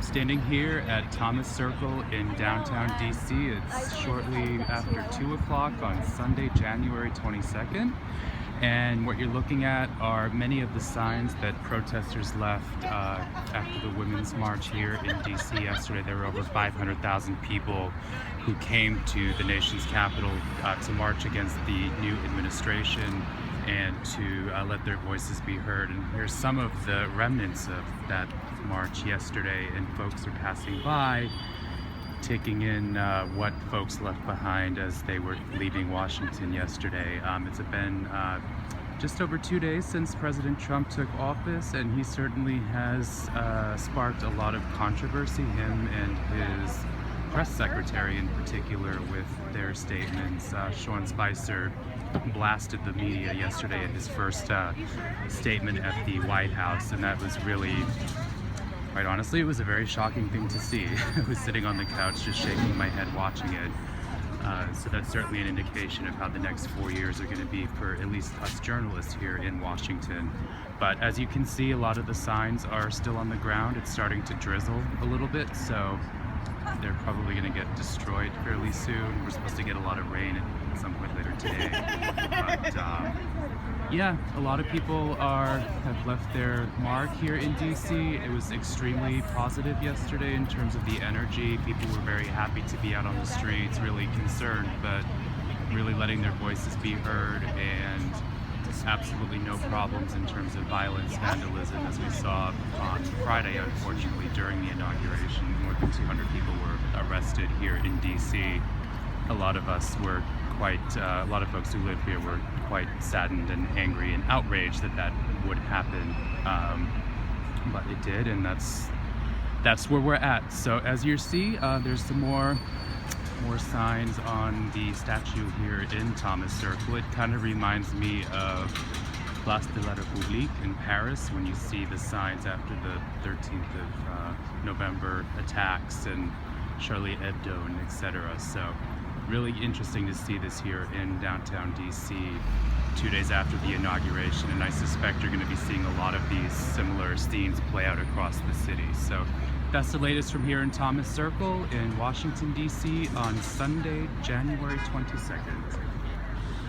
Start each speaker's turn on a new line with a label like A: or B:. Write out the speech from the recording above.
A: Standing here at Thomas Circle in downtown DC. It's shortly after 2 o'clock on Sunday, January 22nd. And what you're looking at are many of the signs that protesters left after the Women's March here in DC yesterday. There were over 500,000 people who came to the nation's capital to march against the new administration and to let their voices be heard. And here's some of the remnants of that march yesterday, and folks are passing by, taking in what folks left behind as they were leaving Washington yesterday. It's been just over 2 days since President Trump took office, and he certainly has sparked a lot of controversy, him and his press secretary in particular, with their statements. Sean Spicer blasted the media yesterday at his first statement at the White House, and that was really, quite honestly, it was a very shocking thing to see. I was sitting on the couch just shaking my head watching it. So that's certainly an indication of how the next 4 years are going to be for at least us journalists here in Washington. But as you can see, a lot of the signs are still on the ground. It's starting to drizzle a little bit, so they're probably going to get destroyed fairly soon. We're supposed to get a lot of rain at some point later today. But yeah, a lot of people have left their mark here in DC. It was extremely positive yesterday in terms of the energy. People were very happy to be out on the streets, really concerned, but really letting their voices be heard, and absolutely no problems in terms of violence, vandalism, as we saw on Friday, unfortunately, during the inauguration. More than 200 people were arrested here in DC. A lot of us were a lot of folks who live here were quite saddened and angry and outraged that that would happen, but it did, and that's where we're at. So as you see, there's some more signs on the statue here in Thomas Circle. It kind of reminds me of Place de la République in Paris, when you see the signs after the 13th of November attacks and Charlie Hebdo and etc. So really interesting to see this here in downtown DC 2 days after the inauguration, and I suspect you're going to be seeing a lot of these similar scenes play out across the city. So that's the latest from here in Thomas Circle in Washington, DC on Sunday, January 22nd.